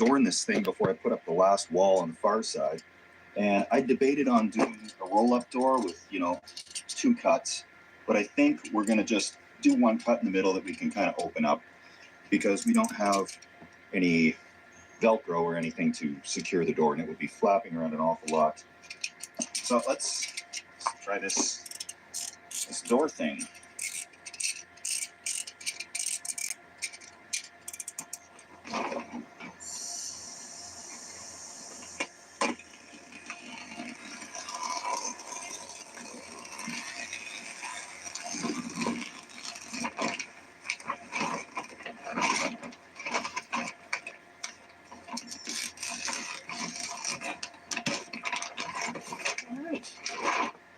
adorn this thing before I put up the last wall on the far side. And I debated on doing a roll-up door with, 2 cuts, but I think we're going to just do 1 cut in the middle that we can kind of open up because we don't have any Velcro or anything to secure the door, and it would be flapping around an awful lot. So let's try this door thing.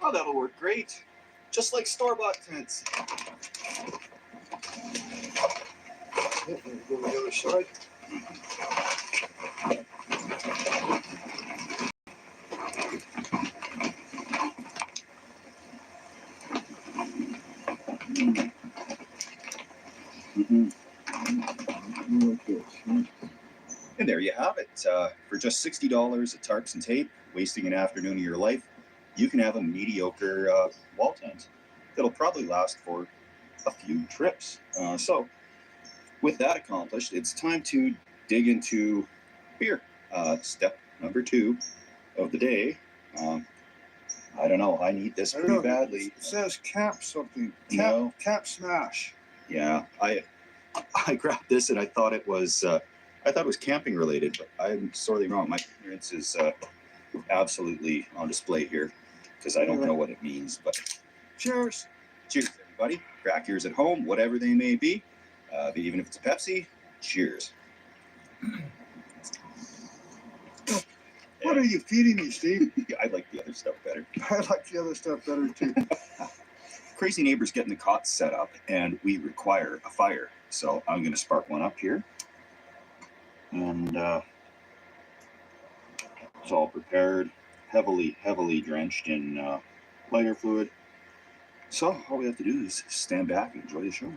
Oh, that'll work great. Just like store-bought tents. Go to the other side. And there you have it. For just $60 at Tarps and Tape, wasting an afternoon of your life, you can have a mediocre wall tent that'll probably last for a few trips. So with that accomplished, it's time to dig into beer. Step number 2 of the day. I don't know. I need this pretty badly. It says cap something. Cap smash. Yeah, I grabbed this and I thought it was camping related, but I'm sorely wrong. My ignorance is absolutely on display here because I don't know what it means. But cheers, everybody. Crack yours at home, whatever they may be. Even if it's Pepsi, cheers. What are you feeding me, Steve? I like the other stuff better. I like the other stuff better too. Crazy neighbor's getting the cots set up, and we require a fire. So I'm going to spark one up here. And it's all prepared, heavily drenched in lighter fluid. So all we have to do is stand back and enjoy the show.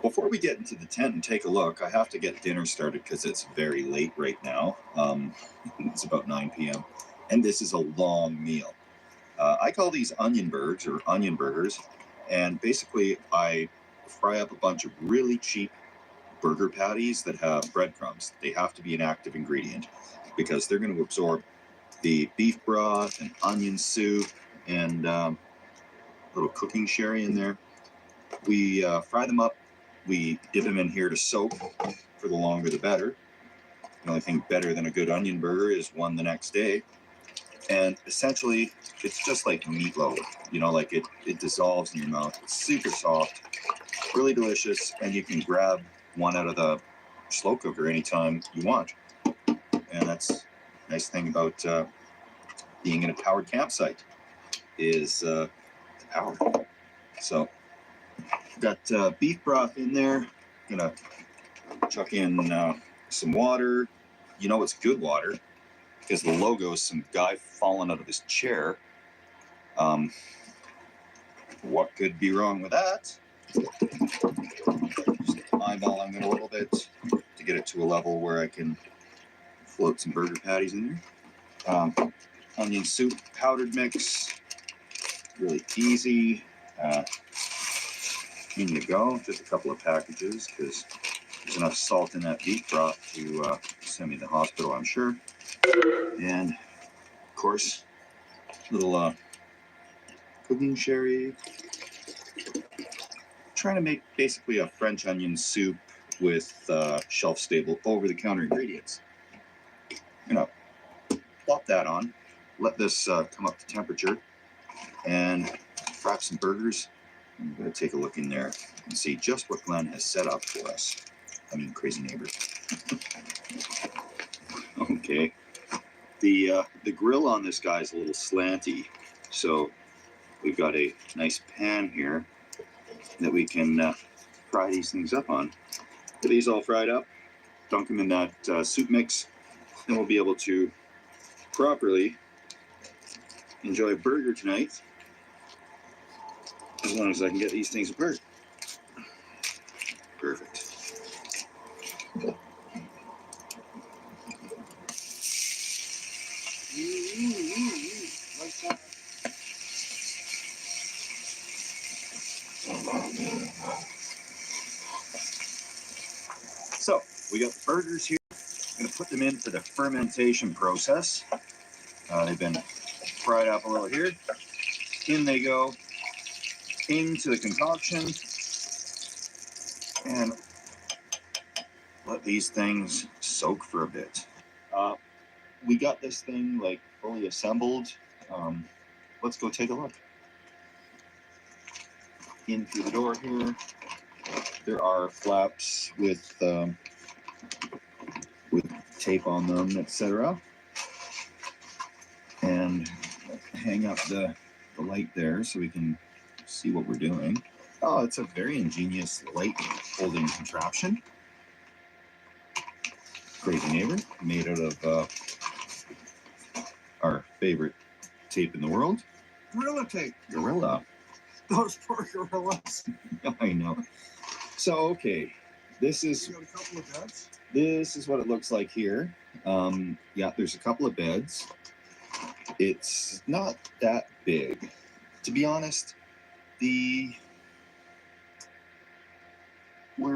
Before we get into the tent and take a look, I have to get dinner started because it's very late right now. It's about 9 p.m. and this is a long meal. I call these onion burgers or onion burgers, and basically I fry up a bunch of really cheap burger patties that have breadcrumbs. They have to be an active ingredient because they're going to absorb the beef broth and onion soup and a little cooking sherry in there. We fry them up. We dip them in here to soak. For the longer the better. The only thing better than a good onion burger is one the next day. And essentially, it's just like meatloaf. Like it dissolves in your mouth. It's super soft, really delicious, and you can grab one out of the slow cooker anytime you want. And that's the nice thing about being in a powered campsite is the power. So got beef broth in there. Gonna chuck in some water. It's good water because the logo is some guy falling out of his chair. What could be wrong with that? Just eyeballing it a little bit to get it to a level where I can float some burger patties in there. Onion soup powdered mix, really easy. In you go, just a couple of packages because there's enough salt in that beef broth to send me to the hospital, I'm sure. And of course, little cooking sherry. Trying to make basically a French onion soup with shelf-stable, over-the-counter ingredients. Plop that on, let this come up to temperature, and fry up some burgers. I'm going to take a look in there and see just what Glenn has set up for us. Crazy neighbor. Okay. The grill on this guy is a little slanty, so we've got a nice pan here that we can fry these things up on. Get these all fried up, dunk them in that soup mix, and we'll be able to properly enjoy a burger tonight as long as I can get these things apart. Perfect. Like that. So we got the burgers here. I'm gonna put them in for the fermentation process. They've been fried up a little here. In they go into the concoction and let these things soak for a bit. We got this thing like fully assembled. Let's go take a look. In through the door here, there are flaps with tape on them, etc. And hang up the light there so we can see what we're doing. Oh, it's a very ingenious light holding contraption. Crazy Neighbor, made out of our favorite tape in the world. Gorilla tape. Gorilla. Those poor gorillas. I know. So, okay, this is... You got a couple of beds? This is what it looks like here. Yeah, there's a couple of beds. It's not that big. To be honest, we're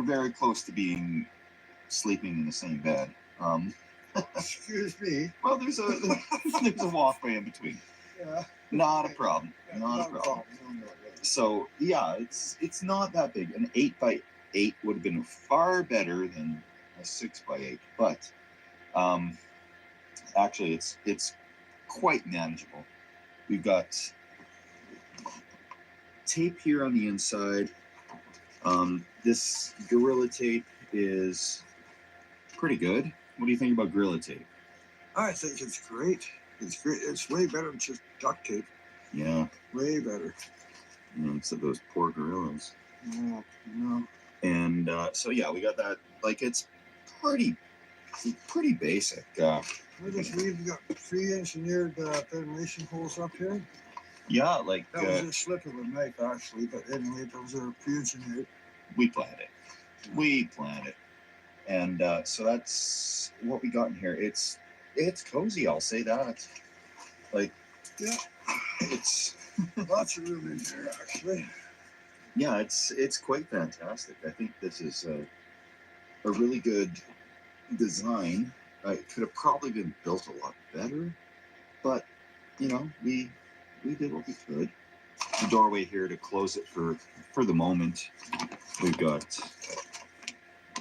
very close to being sleeping in the same bed. Excuse me. Well, there's a walkway in between. Yeah. Not a problem. Yeah, Not a problem. No, no, no. So yeah, it's not that big. An 8x8 would have been far better than a 6x8, but actually it's quite manageable. We've got tape here on the inside. This Gorilla tape is pretty good. What do you think about Gorilla tape? I think it's great. It's great. It's way better than just duct tape. Yeah. Way better. Except those poor gorillas. Yeah, no. And so yeah, we got that. Like it's pretty basic. We've got pre-engineered ventilation holes up here. Yeah, like That was a slip of a knife, actually, but anyway, those are pre-engineered. we planned it. We planned it, and so that's what we got in here. It's cozy. I'll say that. Like, yeah, it's lots of room in here, actually. Yeah, it's quite fantastic. I think this is a really good design. It could have probably been built a lot better, but you know, we did what we could. The doorway here to close it for the moment. We've got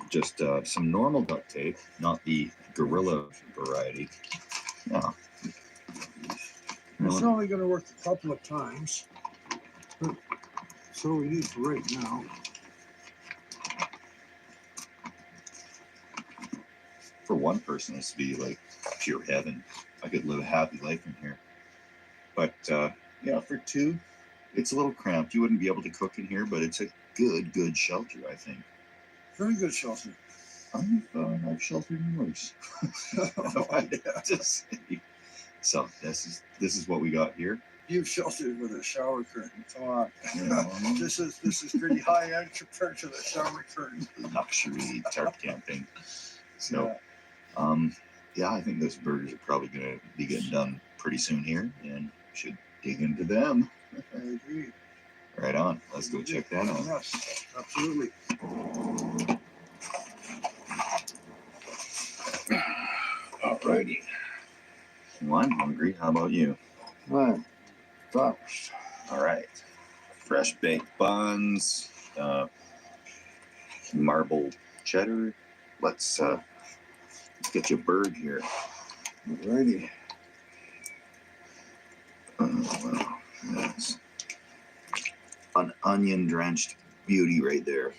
just some normal duct tape, not the Gorilla variety. Yeah. It's only going to work a couple of times. So we need for right now. For one person, this would be like pure heaven. I could live a happy life in here. But yeah, for two, it's a little cramped. You wouldn't be able to cook in here, but it's a good shelter, I think. Very good shelter. I've sheltered in worse. I'd have to say. So this is what we got here. You've sheltered with a shower curtain. Come on. Yeah. This is pretty high end compared to the shower curtain. Luxury tarp camping. So Yeah. yeah, I think those burgers are probably gonna be getting done pretty soon here, and should dig into them. I agree. Right on. Let's go check that out. Yes, absolutely. Alrighty. Well, I'm hungry. How about you? Right. First. All right. Fresh baked buns, marble cheddar. Let's get you a bird here. Alrighty. Well, that's an onion drenched beauty right there.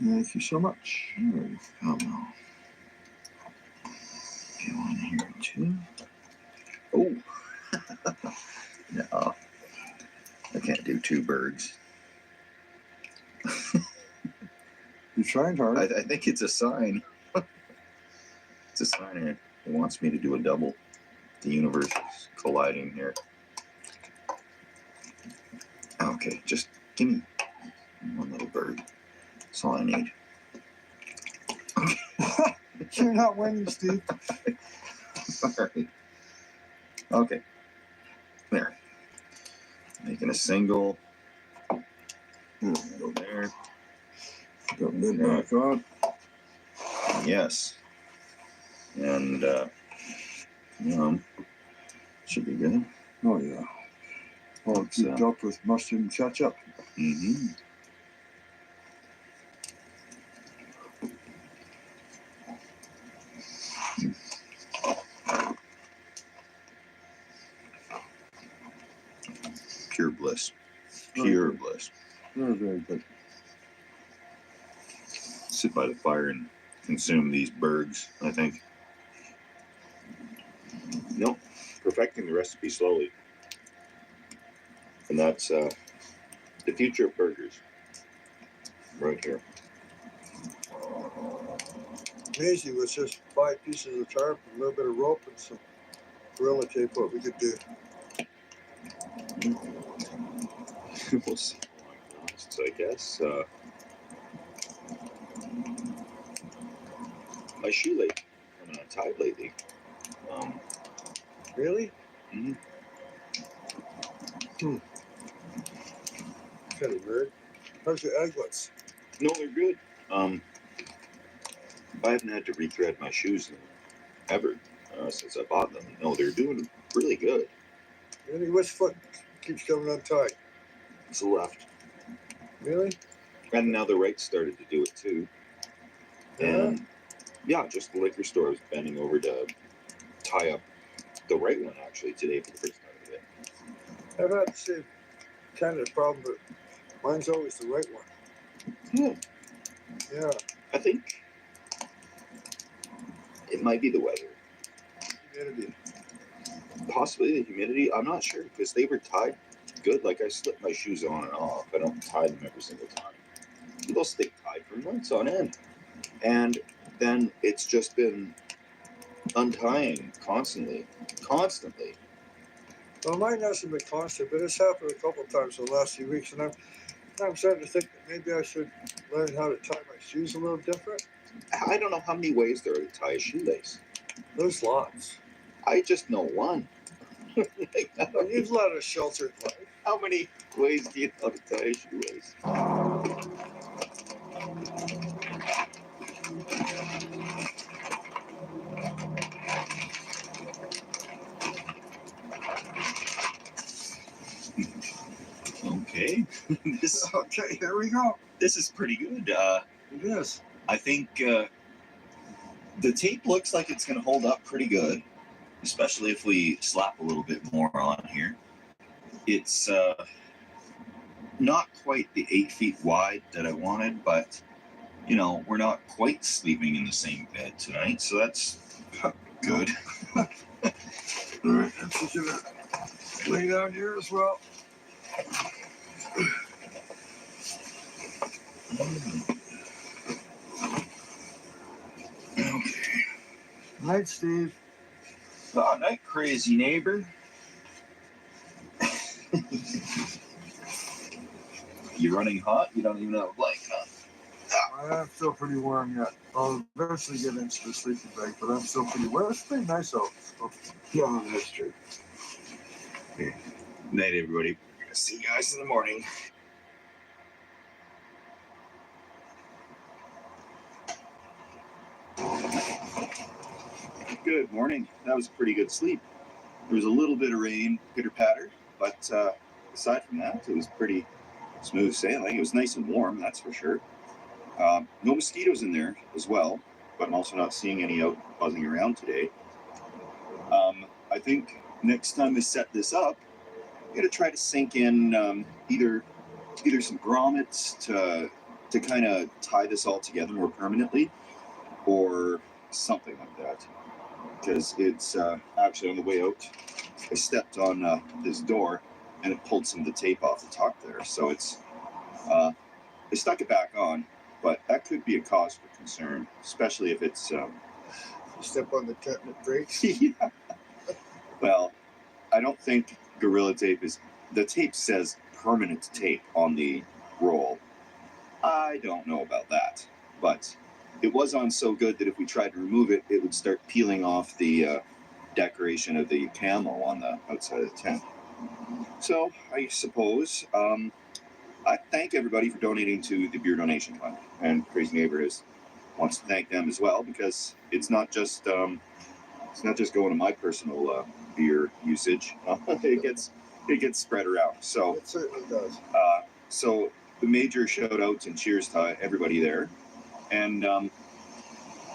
Thank you so much. There you go. Get one here too. Oh, no, I can't do two birds. You tried hard. I think it's a sign. It's a sign. It wants me to do a double. The universe is colliding here. Okay, just give me one little bird. That's all I need. You're not winning, Steve. Sorry. Okay. There. Making a single. Go there. Got mid back on. Yes. And should be good. Oh yeah. All cubed up with mustard and ketchup. Mm-hmm. Pure bliss. Pure bliss. Very, very good. Sit by the fire and consume these bergs, I think. Nope. Perfecting the recipe slowly. And that's the future of burgers. Right here. Amazing with just 5 pieces of tarp, a little bit of rope, and some gorilla tape, what we could do. We'll see how long it lasts, I guess. My shoelace haven't untied lately. Really? Mm-hmm. Kind of weird. How's your eglets? No, they're good. I haven't had to rethread my shoes ever since I bought them. No, they're doing really good. Really? Which foot keeps coming untied? It's the left. Really? And now the right started to do it too. And yeah, just the liquor store was bending over to tie up the right one actually today for the first time of the day. I've had the same kind of problem, but mine's always the right one. Yeah. Yeah. I think it might be the weather. Humidity. Possibly the humidity. I'm not sure because they were tied good. Like I slip my shoes on and off. I don't tie them every single time. They'll stay tied for months on end. And then it's just been untying constantly. Well, mine hasn't been constant, but it's happened a couple of times in the last few weeks, and I'm starting to think that maybe I should learn how to tie my shoes a little different. I don't know how many ways there are to tie a shoelace. There's lots. I just know one. Well, you've led a sheltered life. How many ways do you know to tie a shoelace? Okay. Okay, here we go. This is pretty good. It is. I think the tape looks like it's going to hold up pretty good, especially if we slap a little bit more on here. It's not quite the 8 feet wide that I wanted, but you know, we're not quite sleeping in the same bed tonight, so that's good. All right, I'm just gonna lay down here as well. Okay. Night, Steve. Oh, night, crazy neighbor. You running hot? You don't even have a blanket on. I'm still pretty warm yet. I'll eventually get into the sleeping bag, but I'm still pretty warm. It's pretty nice out. So. Yeah, that's true. Okay. Night, everybody. We're gonna see you guys in the morning. Good morning. That was a pretty good sleep. There was a little bit of rain, pitter patter, but aside from that, it was pretty smooth sailing. It was nice and warm, that's for sure. No mosquitoes in there as well, but I'm also not seeing any out buzzing around today. I think next time I set this up, I'm gonna try to sink in either some grommets to kind of tie this all together more permanently, or something like that. Because it's actually on the way out, I stepped on this door and it pulled some of the tape off the top there. So it's I stuck it back on, but that could be a cause for concern, especially if it's You step on the tent and it breaks. yeah. don't think Gorilla Tape is. The tape says permanent tape on the roll. I don't know about that, but it was on so good that if we tried to remove it, it would start peeling off the decoration of the camo on the outside of the tent. So I suppose I thank everybody for donating to the beer donation fund, and Crazy Neighbor wants to thank them as well, because it's not just going to my personal beer usage. It gets spread around. So It certainly does. So the major shout outs and cheers to everybody there. And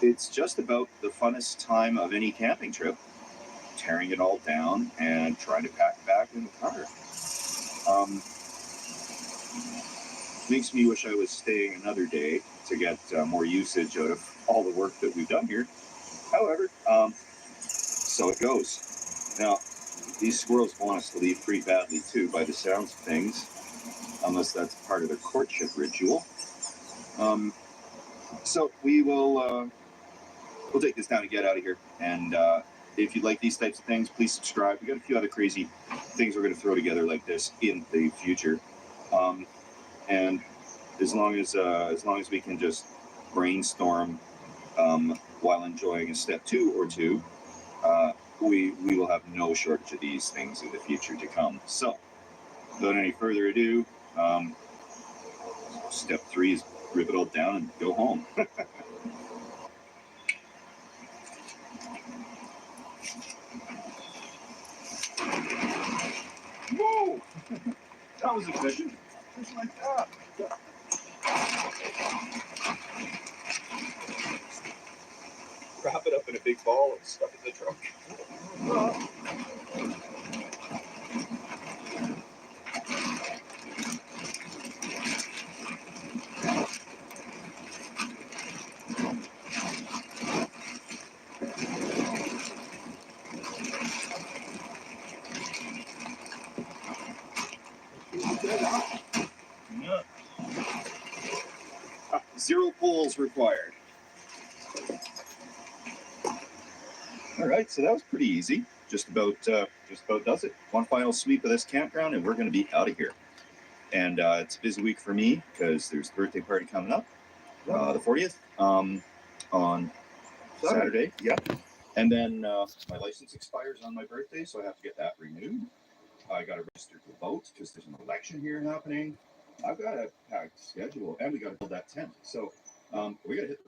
it's just about the funnest time of any camping trip, tearing it all down and trying to pack it back in the car. Makes me wish I was staying another day to get more usage out of all the work that we've done here. However, so it goes. Now, these squirrels want us to leave pretty badly too, by the sounds of things, unless that's part of their courtship ritual. So we'll take this down and get out of here. And if you like these types of things, please subscribe. We got a few other crazy things we're going to throw together like this in the future. And as long as we can just brainstorm while enjoying a step 2 or 2, we will have no shortage of these things in the future to come. So, without any further ado, step 3 is rip it all down and go home. Whoa! That was efficient. Just like that. Wrap it up in a big ball and stuff in the trunk. Yeah. 0 pulls required. All right, so that was pretty easy. Just about does it. One final sweep of this campground, and we're going to be out of here. And it's a busy week for me because there's a birthday party coming up, the 40th, on Saturday. Yeah. And then my license expires on my birthday, so I have to get that renewed. I got to register to vote because there's an election here happening. I've got a packed schedule, and we got to build that tent. So we got to hit